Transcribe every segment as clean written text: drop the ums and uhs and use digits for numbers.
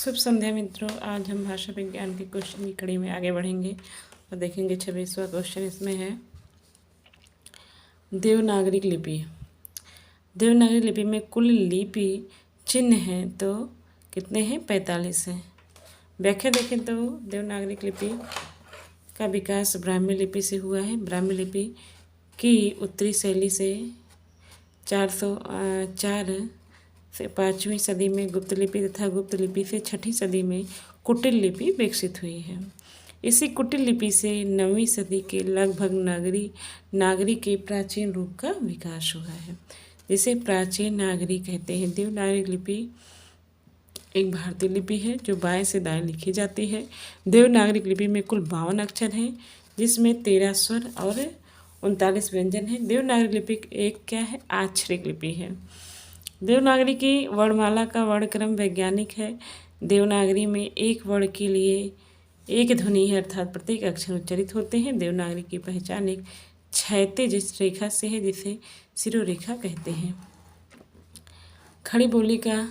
शुभ संध्या मित्रों। आज हम भाषा विज्ञान के क्वेश्चन की कड़ी में आगे बढ़ेंगे और देखेंगे 26वां क्वेश्चन इसमें है देवनागरी लिपि। देवनागरी लिपि में कुल लिपि चिन्ह हैं तो कितने हैं? 45 हैं। व्याख्या देखें तो देवनागरी लिपि का विकास ब्राह्मी लिपि से हुआ है। ब्राह्मी लिपि की उत्तरी शैली से 404 से 5वीं सदी में गुप्त लिपि तथा गुप्त लिपि से 6ठी सदी में कुटिल लिपि विकसित हुई है। इसी कुटिल लिपि से 9वीं सदी के लगभग नागरी के प्राचीन रूप का विकास हुआ है, जिसे प्राचीन नागरी कहते हैं। देवनागरी लिपि एक भारतीय लिपि है जो बाएं से दाएं लिखी जाती है। देवनागरी लिपि में कुल 52 अक्षर हैं, जिसमें 13 स्वर और 39 व्यंजन हैं। देवनागरी लिपि एक क्या है? आक्षरिक लिपि है। देवनागरी की वर्णमाला का वर्णक्रम वैज्ञानिक है। देवनागरी में एक वर्ण के लिए एक ध्वनि है, अर्थात प्रत्येक अक्षर उच्चारित होते हैं। देवनागरी की पहचान एक क्षैतिज रेखा से है, जिसे शिरोरेखा कहते हैं। खड़ी बोली का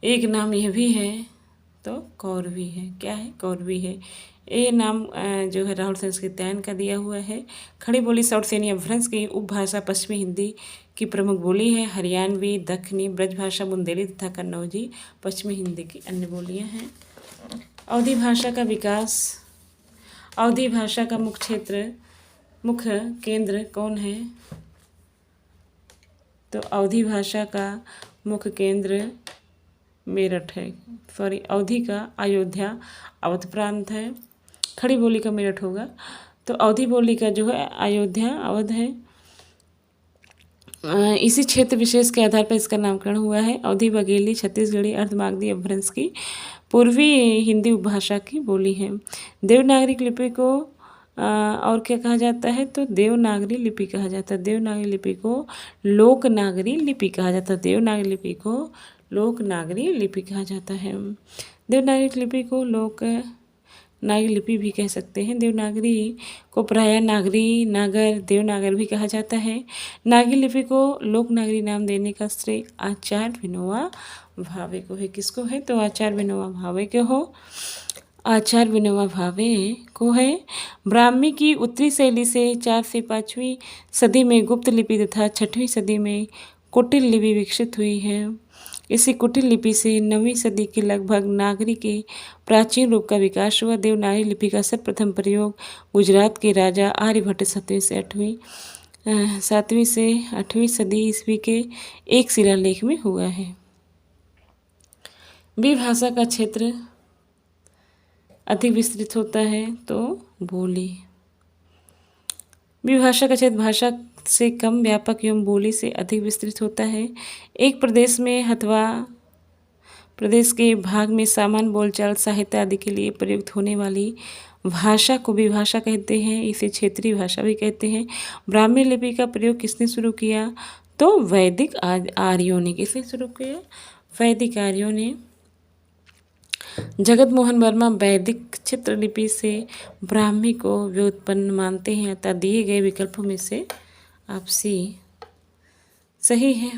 एक नाम यह भी है तो कौरवी है। क्या है? कौरवी है। ये नाम जो है राहुल संस्कृत्यायन का दिया हुआ है। खड़ी बोली साउथ सेनी अपभ्रंश की उपभाषा पश्चिमी हिंदी की प्रमुख बोली है। हरियाणवी, दक्षिणी ब्रजभाषा, बुंदेली तथा कन्नौजी पश्चिमी हिंदी की अन्य बोलियां हैं। अवधी भाषा का विकास। अवधी भाषा का मुख्य केंद्र कौन है? तो अवधी भाषा का मुख्य केंद्र मेरठ है। अवधी का अयोध्या अवध प्रांत है। खड़ी बोली का मेरठ होगा। तो अवधी बोली का जो है अयोध्या अवध है। इसी क्षेत्र विशेष के आधार पर इसका नामकरण हुआ है। अवधी बघेली छत्तीसगढ़ी अर्धमागधी अपभ्रंश की पूर्वी हिंदी उपभाषा की बोली है। देवनागरी लिपि को और क्या कहा जाता है? तो देवनागरी लिपि कहा जाता है। देवनागरी लिपि को लोकनागरी लिपि कहा जाता है। देवनागरी लिपि को लोकनागरी लिपि कहा जाता है। देवनागरी लिपि को लोकनागरी लिपि भी कह सकते हैं। देवनागरी को प्रायः नागरी, नागर, देवनागर भी कहा जाता है। नागरी लिपि को लोकनागरी नाम देने का श्रेय आचार्य विनोबा भावे को है। किसको है? तो आचार्य विनोबा भावे को हो। आचार्य विनोबा भावे को है। ब्राह्मी की उत्तरी शैली से 4 से 5वीं सदी में गुप्त लिपि तथा 6वीं सदी में कुटिल लिपि विकसित हुई है। इसी कुटिल लिपि से 9वीं सदी के लगभग नागरी के प्राचीन रूप का विकास हुआ। देवनागरी लिपि का सर्वप्रथम प्रयोग गुजरात के राजा आर्यभट्ट 7वीं से 8वीं सदी ईस्वी के एक शिलालेख में हुआ है। विभाषा का क्षेत्र अधिक विस्तृत होता है तो बोली। विभाषा का क्षेत्र भाषा से कम व्यापक एवं बोली से अधिक विस्तृत होता है। एक प्रदेश में अथवा प्रदेश के भाग में सामान्य बोलचाल, साहित्य आदि के लिए प्रयुक्त होने वाली भाषा को विभाषा कहते हैं। इसे क्षेत्रीय भाषा भी कहते हैं। ब्राह्मी लिपि का प्रयोग किसने शुरू किया? तो वैदिक आर्यों ने। किसने शुरू किया? वैदिक आर्यों ने। जगत मोहन वर्मा वैदिक चित्रलिपि से ब्राह्मी को व्युत्पन्न मानते हैं, अतः दिए गए विकल्पों में से आप सी सही है।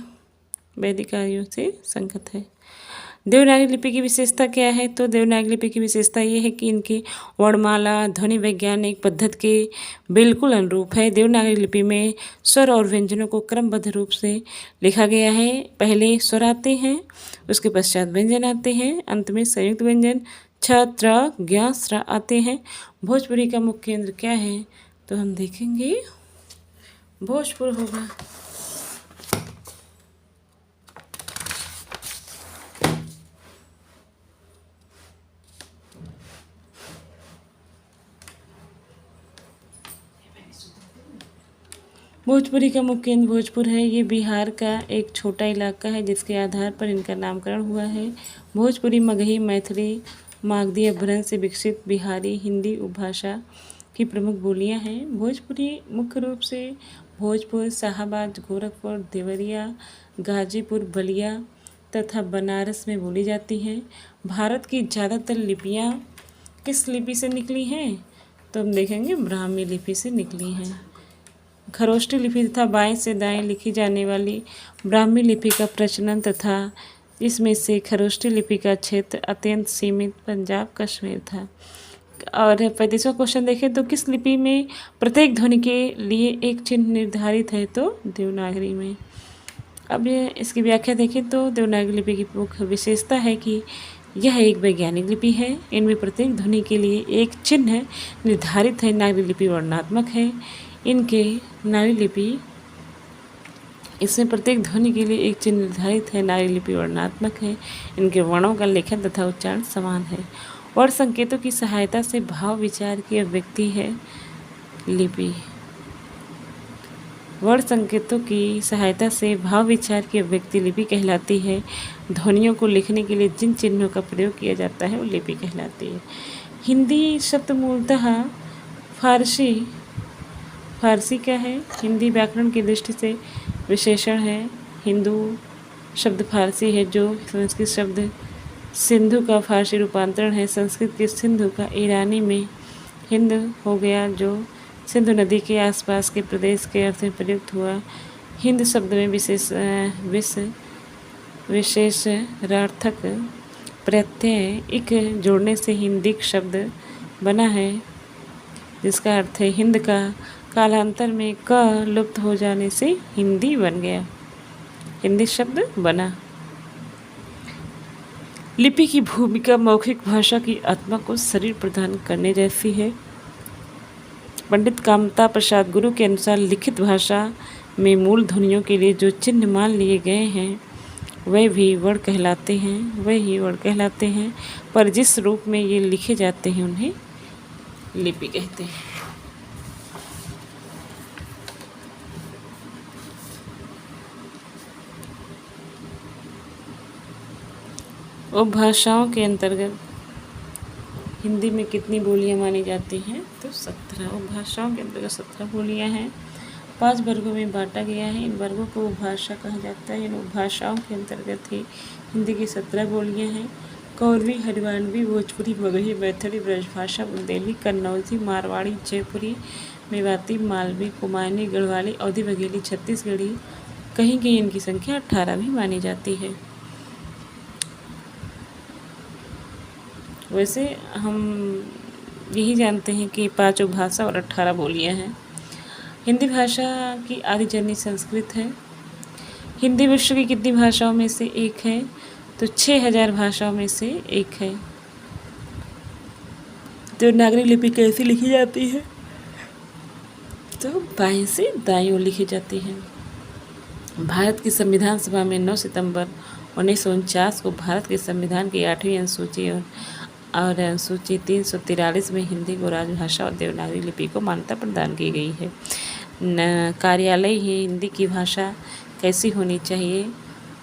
वैदिक आर्यों से संगत है। देवनागरी लिपि की विशेषता क्या है? तो देवनागरी लिपि की विशेषता ये है कि इनकी वर्णमाला ध्वनि वैज्ञानिक पद्धति के बिल्कुल अनुरूप है। देवनागरी लिपि में स्वर और व्यंजनों को क्रमबद्ध रूप से लिखा गया है। पहले स्वर आते हैं, उसके पश्चात व्यंजन आते हैं, अंत में संयुक्त व्यंजन छ, त्र, ज्ञ, स्र आते हैं। भोजपुरी का मुख्य केंद्र क्या है? तो हम देखेंगे भोजपुर होगा। भोजपुरी का मुख्य केंद्र भोजपुर है। ये बिहार का एक छोटा इलाका है, जिसके आधार पर इनका नामकरण हुआ है। भोजपुरी मगही, मैथिली, मागधी अपभ्रंश से विकसित बिहारी हिंदी उपभाषा की प्रमुख बोलियां हैं। भोजपुरी मुख्य रूप से भोजपुर, शाहाबाद, गोरखपुर, देवरिया, गाजीपुर, बलिया तथा बनारस में बोली जाती हैं। भारत की ज़्यादातर लिपियाँ किस लिपि से निकली हैं? तो हम देखेंगे ब्राह्मी लिपि से निकली हैं। खरोष्टी लिपि तथा बाएं से दाएं लिखी जाने वाली ब्राह्मी लिपि का प्रचलन तथा इसमें से खरोष्टी लिपि का क्षेत्र अत्यंत सीमित पंजाब कश्मीर था। और 35वां क्वेश्चन देखें तो किस लिपि में प्रत्येक ध्वनि के लिए एक चिन्ह निर्धारित है? तो देवनागरी में। अब ये इसकी व्याख्या देखें तो देवनागरी लिपि की मुख्य विशेषता है कि यह एक वैज्ञानिक लिपि है। इनमें प्रत्येक ध्वनि के लिए एक चिन्ह निर्धारित है। नागरी लिपि वर्णनात्मक है। इसमें प्रत्येक ध्वनि के लिए एक चिन्ह निर्धारित है। नागरी लिपि वर्णनात्मक है। इनके वर्णों का लेखन तथा उच्चारण समान है। वर्ण संकेतों की सहायता से भाव विचार की अभिव्यक्ति है लिपि। वर्ण संकेतों की सहायता से भाव विचार की अभिव्यक्ति लिपि कहलाती है। ध्वनियों को लिखने के लिए जिन चिन्हों का प्रयोग किया जाता है वो लिपि कहलाती है। हिंदी शब्द मूलतः फारसी का है। हिंदी व्याकरण की दृष्टि से विशेषण है। हिंदू शब्द फारसी है जो संस्कृत शब्द सिंधु का फारसी रूपांतरण है। संस्कृत के सिंधु का ईरानी में हिंद हो गया जो सिंधु नदी के आसपास के प्रदेश के अर्थ में प्रयुक्त हुआ। हिंद शब्द में विशेषणार्थक प्रत्यय इक जोड़ने से हिंदिक शब्द बना है जिसका अर्थ है हिंद का। कालांतर में क लुप्त हो जाने से हिंदी बन गया, हिंदी शब्द बना। लिपि की भूमिका मौखिक भाषा की आत्मा को शरीर प्रदान करने जैसी है। पंडित कामता प्रसाद गुरु के अनुसार लिखित भाषा में मूल ध्वनियों के लिए जो चिन्ह मान लिए गए हैं वह ही वर्ण कहलाते हैं, पर जिस रूप में ये लिखे जाते हैं उन्हें लिपि कहते हैं। उपभाषाओं के अंतर्गत हिंदी में कितनी बोलियां मानी जाती हैं? तो 17। उपभाषाओं के अंतर्गत 17 बोलियां हैं। 5 वर्गों में बांटा गया है। इन वर्गों को उपभाषा कहा जाता है। इन उपभाषाओं के अंतर्गत ही हिंदी की 17 बोलियां हैं। कौरवी, हरियाणवी, भोजपुरी, मगही, मैथिली, ब्रजभाषा, बुंदेली, कन्नौजी, मारवाड़ी, जयपुरी, मेवाती, मालवी, कुमाऊनी, गढ़वाली, अवधी, बघेली, छत्तीसगढ़ी, कहीं कहीं इनकी संख्या 18 भी मानी जाती है। वैसे हम यही जानते हैं कि 5 उपभाषा और 18 बोलियां हैं। हिंदी भाषा की आदि जननी संस्कृत है। हिंदी विश्व की कितनी भाषाओं में से एक है? तो 6000 भाषाओं में से एक है। देवनागरी लिपि कैसी लिखी जाती है? तो बाएं से दाईं ओर लिखी जाती है। भारत की संविधान सभा में 9 सितंबर 1949 को भारत के संविधान की 8वीं अनुसूची और अनुसूची 343 में हिंदी को राजभाषा और देवनागरी लिपि को मान्यता प्रदान की गई है। कार्यालय ही हिंदी की भाषा कैसी होनी चाहिए?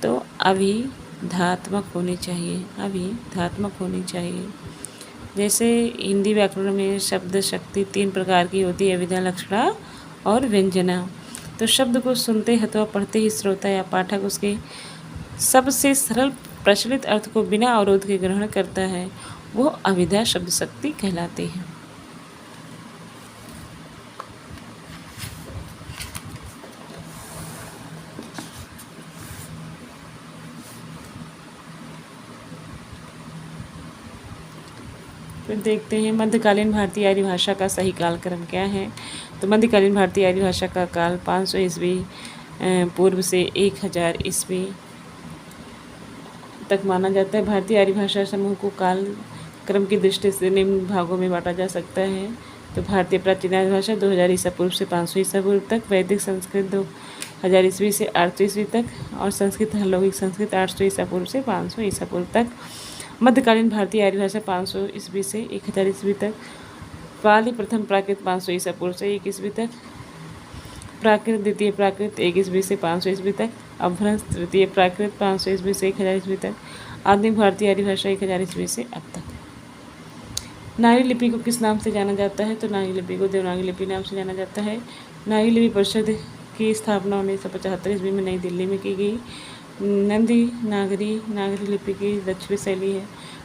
तो अभिधात्मक होनी चाहिए। जैसे हिंदी व्याकरण में शब्द शक्ति 3 प्रकार की होती है, विधा, लक्षणा और व्यंजना। तो शब्द को सुनते अथवा पढ़ते ही श्रोता या पाठक उसके सबसे सरल प्रचलित अर्थ को बिना अवरोध के ग्रहण करता है, वो अभिधा शब्द शक्ति कहलाती है। फिर देखते हैं मध्यकालीन भारतीय आर्य भाषा का सही कालक्रम क्या है। तो मध्यकालीन भारतीय आर्य भाषा का काल 500 ईस्वी पूर्व से 1000 ईस्वी तक माना जाता है। भारतीय आर्य भाषा समूह को काल क्रम की दृष्टि से निम्न भागों में बांटा जा सकता है। तो भारतीय प्राचीन आर्य भाषा 2000 ईसा पूर्व से 500 ईसा पूर्व तक, वैदिक संस्कृत 2000 ईस्वी से 800 ईस्वी तक और संस्कृत लौकिक संस्कृत 800 ईसा पूर्व से 500 ईसा पूर्व तक। मध्यकालीन भारतीय आर्य भाषा 500 ईस्वी से 1000 ईस्वी तक। पाली प्रथम प्राकृत 500 ईसा पूर्व से 1 ईस्वी तक। प्राकृत द्वितीय प्राकृत 1 ईस्वी से 500 ईस्वी तक। अपभ्रंश तृतीय प्राकृत 500 ईस्वी से 1000 ईस्वी तक। आधुनिक भारतीय आर्य भाषा 1000 ईस्वी से अब तक। नागरी लिपि को किस नाम से जाना जाता है? तो नागरी लिपि को देवनागरी लिपि नाम से जाना जाता है। नागरी लिपि परिषद की स्थापना 1975 ईस्वी में नई दिल्ली में की गई। नंदी नागरी लिपि की दक्षिणी शैली है।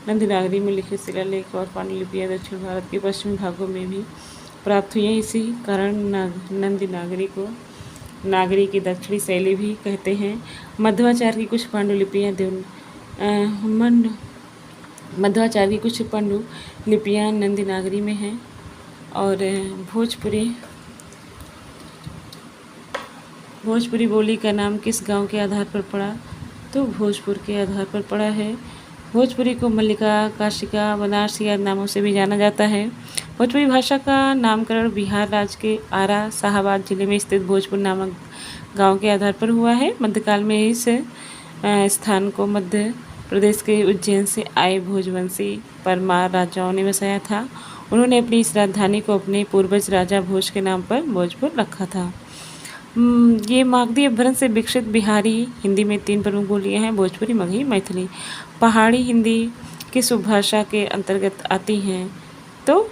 नंदी नागरी में लिखित शिलालेख और पांडुलिपियाँ दक्षिण भारत के पश्चिमी भागों में भी प्राप्त हुई हैं। इसी कारण नंदी नागरी को नागरी की दक्षिणी शैली भी कहते हैं। मध्वाचार की कुछ पांडुलिपियाँ मध्वाचार्य की कुछ पांडुलिपियाँ नंदी नागरी में हैं। और भोजपुरी बोली का नाम किस गांव के आधार पर पड़ा? तो भोजपुर के आधार पर पड़ा है। भोजपुरी को मल्लिका, काशिका, बनारसी आदि नामों से भी जाना जाता है। भोजपुरी भाषा का नामकरण बिहार राज्य के आरा शाहाबाद जिले में स्थित भोजपुर नामक गांव के आधार पर हुआ है। मध्यकाल में इस स्थान को मध्य प्रदेश के उज्जैन से आए भोजवंशी परमार राजाओं ने बसाया था। उन्होंने अपनी इस राजधानी को अपने पूर्वज राजा भोज के नाम पर भोजपुर रखा था। ये मागधी अपभ्रंश से विकसित बिहारी हिंदी में 3 प्रमुख बोलियां हैं: भोजपुरी, मगही, मैथिली। पहाड़ी हिंदी किस उपभाषा के अंतर्गत आती हैं? तो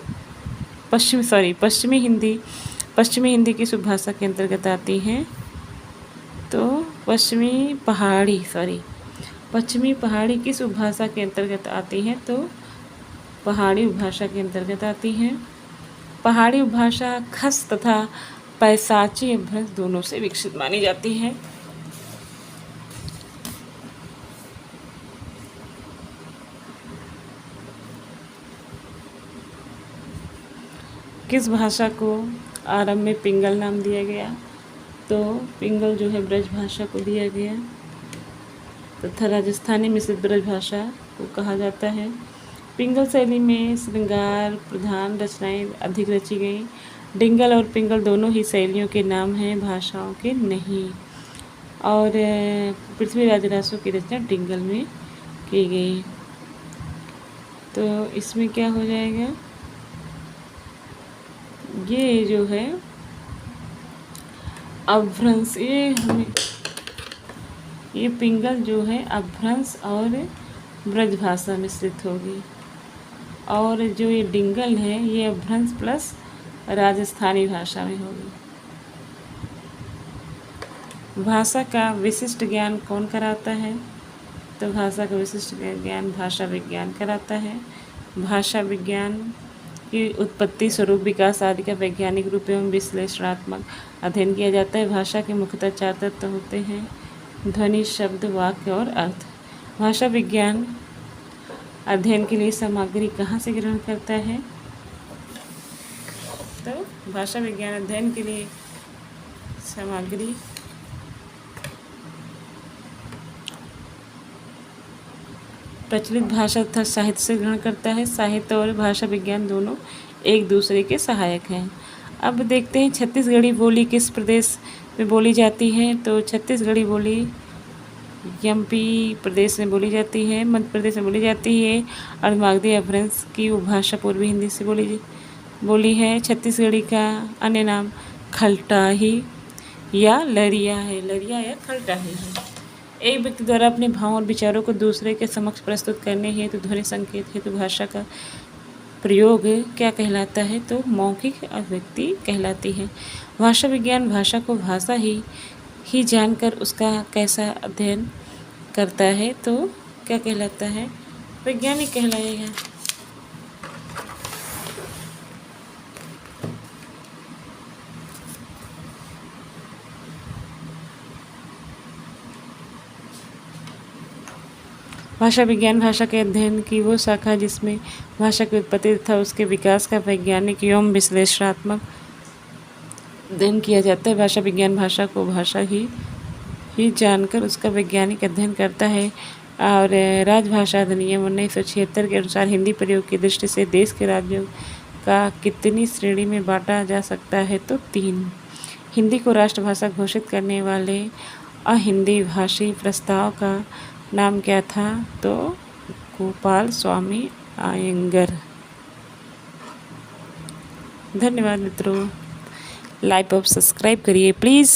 पश्चिमी हिंदी किस उपभाषा के अंतर्गत आती हैं? तो पश्चिमी पहाड़ी किस उपभाषा के अंतर्गत आती हैं? तो पहाड़ी उपभाषा के अंतर्गत आती हैं। पहाड़ी उपभाषा खस तथा पैसाची अपभ्रंश दोनों से विकसित मानी जाती है। किस भाषा को आरंभ में पिंगल नाम दिया गया? तो पिंगल जो है ब्रज भाषा को दिया गया तथा राजस्थानी मिश्रित ब्रज भाषा को कहा जाता है। पिंगल शैली में श्रृंगार प्रधान रचनाएं अधिक रची गई। डिंगल और पिंगल दोनों ही शैलियों के नाम हैं, भाषाओं के नहीं। और पृथ्वीराज रासो की रचना डिंगल में की गई। तो इसमें क्या हो जाएगा? ये जो है अपभ्रंश, ये पिंगल जो है अपभ्रंश और ब्रज भाषा मिश्रित होगी। और जो ये डिंगल है ये अपभ्रंश प्लस राजस्थानी भाषा में होगी। भाषा का विशिष्ट ज्ञान कौन कराता है? तो भाषा का विशिष्ट ज्ञान भाषा विज्ञान कराता है। भाषा विज्ञान की उत्पत्ति, स्वरूप, विकास आदि का वैज्ञानिक रूप एवं विश्लेषणात्मक अध्ययन किया जाता है। भाषा के मुख्यतः 4 तत्व होते हैं: ध्वनि, शब्द, वाक्य और अर्थ। भाषा विज्ञान अध्ययन के लिए सामग्री कहाँ से ग्रहण करता है? तो भाषा विज्ञान अध्ययन के लिए सामग्री प्रचलित भाषा तथा साहित्य से ग्रहण करता है। साहित्य और भाषा विज्ञान दोनों एक दूसरे के सहायक हैं। अब देखते हैं छत्तीसगढ़ी बोली किस प्रदेश में बोली जाती है? तो छत्तीसगढ़ी बोली एमपी प्रदेश में बोली जाती है, मध्य प्रदेश में बोली जाती है। और मागधी अपभ्रंश की उपभाषा पूर्वी हिंदी से बोली है। छत्तीसगढ़ी का अन्य नाम खलटाही या लरिया है। लरिया या खलटाही है। एक व्यक्ति द्वारा अपने भाव और विचारों को दूसरे के समक्ष प्रस्तुत करने हेतु ध्वनि संकेत हेतु भाषा का प्रयोग क्या कहलाता है? तो मौखिक अभिव्यक्ति कहलाती है। भाषा विज्ञान भाषा को भाषा ही जानकर उसका कैसा अध्ययन करता है? तो क्या कहलाता है? वैज्ञानिक कहलाएगा। भाषा विज्ञान भाषा के अध्ययन की वो शाखा जिसमें भाषा की उत्पत्ति तथा उसके विकास का वैज्ञानिक एवं विश्लेषणात्मक अध्ययन किया जाता है। भाषा विज्ञान भाषा को भाषा ही जानकर उसका वैज्ञानिक अध्ययन करता है। और राजभाषा अधिनियम 1976 के अनुसार हिंदी प्रयोग की दृष्टि से देश के राज्यों का कितनी श्रेणी में बांटा जा सकता है? तो 3। हिंदी को राष्ट्रभाषा घोषित करने वाले अहिंदी भाषी प्रस्ताव का नाम क्या था? तो गोपाल स्वामी आयंगर। धन्यवाद मित्रों। लाइक और सब्सक्राइब करिए प्लीज़।